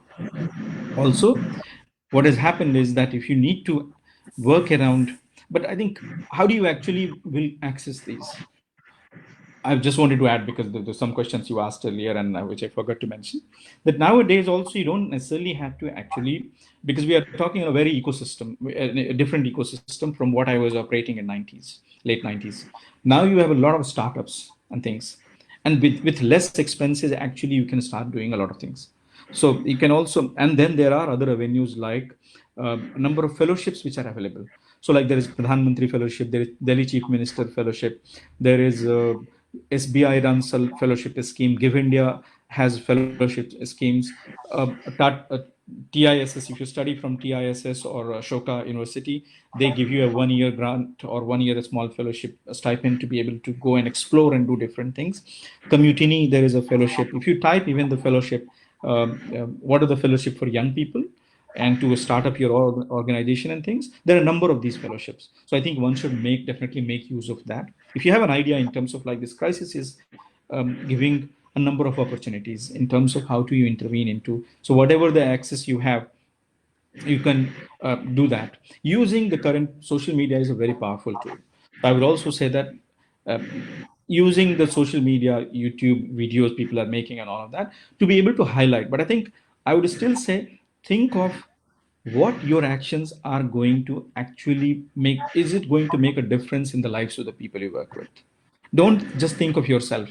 Also, what has happened is that if you need to work around, but I think, how do you actually will access these? I just wanted to add, because there's some questions you asked earlier and which I forgot to mention, that nowadays also you don't necessarily have to actually, because we are talking a very ecosystem, a different ecosystem from what I was operating in 90s, late 90s. Now you have a lot of startups and things, and with less expenses, actually you can start doing a lot of things. So you can also, and then there are other avenues like a number of fellowships which are available. So like there is Pradhan Mantri Fellowship, there is Delhi Chief Minister Fellowship, there is SBI runs a fellowship scheme. Give India has fellowship schemes. TISS, if you study from TISS or Ashoka University, they give you a 1 year grant or 1 year small fellowship stipend to be able to go and explore and do different things. Commutini, there is a fellowship. If you type even the fellowship, what are the fellowship for young people? And to start up your organization and things, there are a number of these fellowships. So I think one should definitely make use of that. If you have an idea in terms of like this crisis is giving a number of opportunities in terms of how do you intervene into, so whatever the access you have, you can do that. Using the current social media is a very powerful tool. I would also say that uh, using the social media, YouTube videos people are making and all of that, to be able to highlight. But I think I would still say, think of what your actions are going to actually make. Is it going to make a difference in the lives of the people you work with? Don't just think of yourself.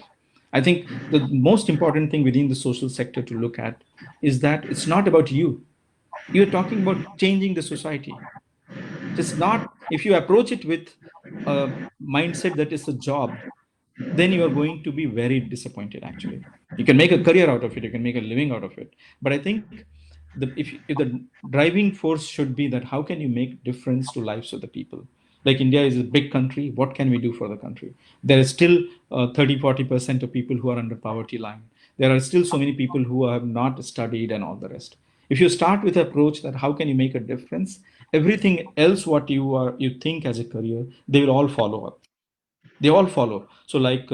I think the most important thing within the social sector to look at is that it's not about you. You're talking about changing the society. Just not, if you approach it with a mindset that it's a job, then you are going to be very disappointed actually. You can make a career out of it, you can make a living out of it, but I think if the driving force should be that how can you make difference to lives of the people. Like India is a big country, what can we do for the country? There is still 30-40% of people who are under poverty line. There are still so many people who have not studied and all the rest. If you start with the approach that how can you make a difference, everything else what you think as a career, they will all follow up. They all follow. So like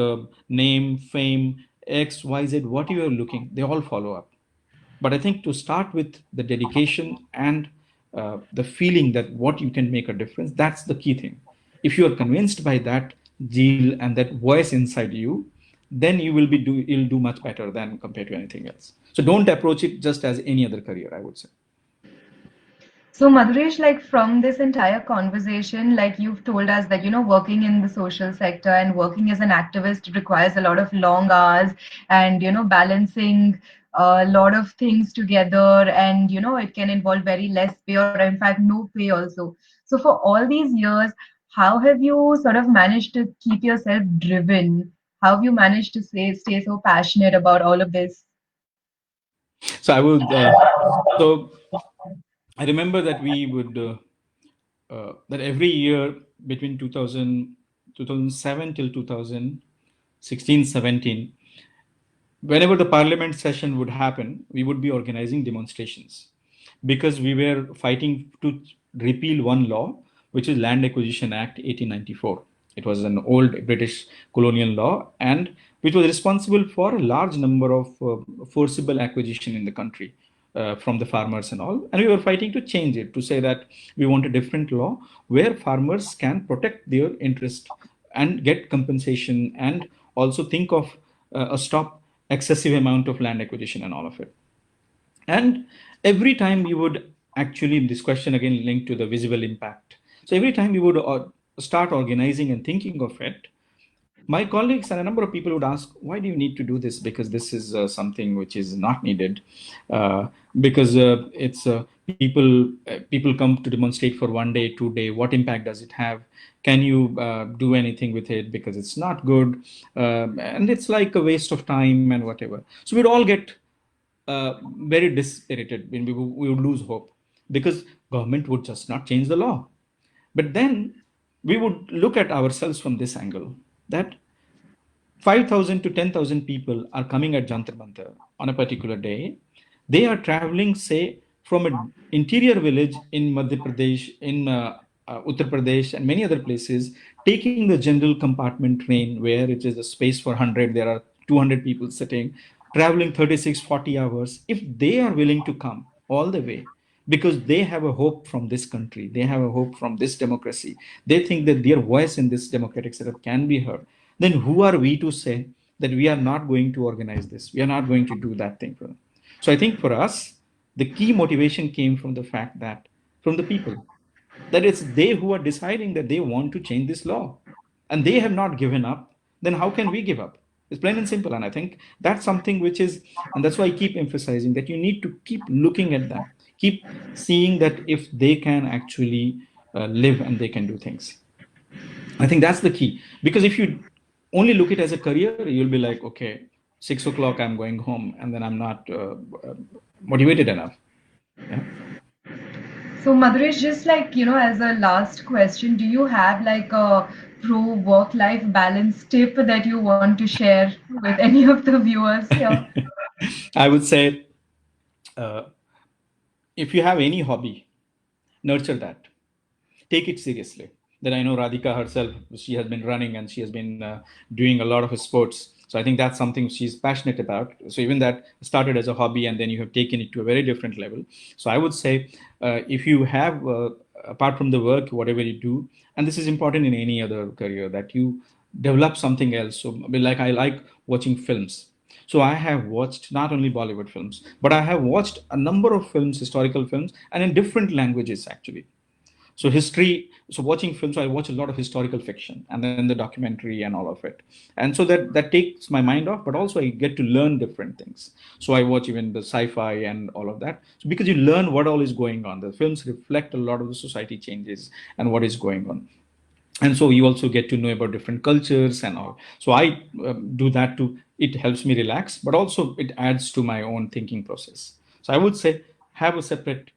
name, fame, X, Y, Z, what you are looking, they all follow up. But I think to start with the dedication and the feeling that what you can make a difference, that's the key thing. If you are convinced by that zeal and that voice inside you, then you'll do much better than compared to anything else. So don't approach it just as any other career, I would say. So, Madhuresh, like from this entire conversation, like you've told us that, working in the social sector and working as an activist requires a lot of long hours and, balancing a lot of things together. And, it can involve very less pay or, in fact, no pay also. So, for all these years, how have you sort of managed to keep yourself driven? How have you managed to stay so passionate about all of this? So I would, so I remember that we would, that every year between 2007 till 2016, 17, whenever the parliament session would happen, we would be organizing demonstrations because we were fighting to repeal one law, which is Land Acquisition Act 1894. It was an old British colonial law, and which was responsible for a large number of forcible acquisition in the country from the farmers and all. And we were fighting to change it, to say that we want a different law where farmers can protect their interest and get compensation, and also think of a stop excessive amount of land acquisition and all of it. And every time you would actually, this question again linked to the visible impact. So every time you would start organizing and thinking of it, my colleagues and a number of people would ask, why do you need to do this? Because this is something which is not needed. Because it's people come to demonstrate for 1 day, 2 day. What impact does it have? Can you do anything with it? Because it's not good. And it's like a waste of time and whatever. So we'd all get very dispirited when we would lose hope because government would just not change the law. But then we would look at ourselves from this angle that 5,000 to 10,000 people are coming at Jantar Mantar on a particular day. They are traveling, say, from an interior village in Madhya Pradesh, in Uttar Pradesh, and many other places, taking the general compartment train where it is a space for 100, there are 200 people sitting, traveling 36, 40 hours. If they are willing to come all the way, because they have a hope from this country, they have a hope from this democracy, they think that their voice in this democratic setup can be heard, then who are we to say that we are not going to organize this? We are not going to do that thing for them. So I think for us, the key motivation came from the fact that from the people, that it's they who are deciding that they want to change this law and they have not given up, then how can we give up? It's plain and simple. And I think that's something which is, and that's why I keep emphasizing that you need to keep looking at them, keep seeing that if they can actually live and they can do things. I think that's the key. Because if you only look at it as a career, you'll be like, okay, 6 o'clock, I'm going home, and then I'm not motivated enough. Yeah. So, Madhuresh, just like, as a last question, do you have like a pro work-life balance tip that you want to share with any of the viewers here? I would say uh, if you have any hobby, nurture that, take it seriously. Then I know Radhika herself, she has been running and she has been doing a lot of sports. So I think that's something she's passionate about. So even that started as a hobby and then you have taken it to a very different level. So I would say if you have, apart from the work, whatever you do, and this is important in any other career, that you develop something else. So like I like watching films. So I have watched not only Bollywood films, but I have watched a number of films, historical films, and in different languages actually. So history, so watching films, so I watch a lot of historical fiction and then the documentary and all of it. And so that takes my mind off, but also I get to learn different things. So I watch even the sci-fi and all of that. So because you learn what all is going on, the films reflect a lot of the society changes and what is going on. And so you also get to know about different cultures and all. So I do that too. It helps me relax, but also it adds to my own thinking process. So I would say have a separate,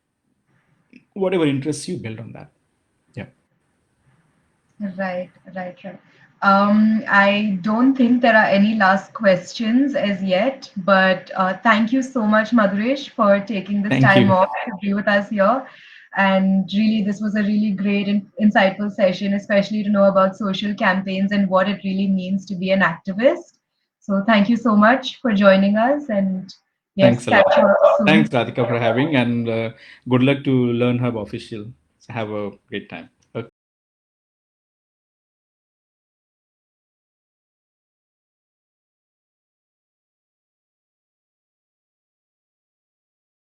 whatever interests you, build on that. Yeah. Right, right, right. I don't think there are any last questions as yet, but thank you so much, Madhuresh, for taking this Thank time you. off to be with us here. And really, this was a really great and insightful session, especially to know about social campaigns and what it really means to be an activist. So thank you so much for joining us, and yes, Thanks a lot. catch you up Thanks, soon. Radhika, for having, and good luck to Learn Hub official. So have a great time.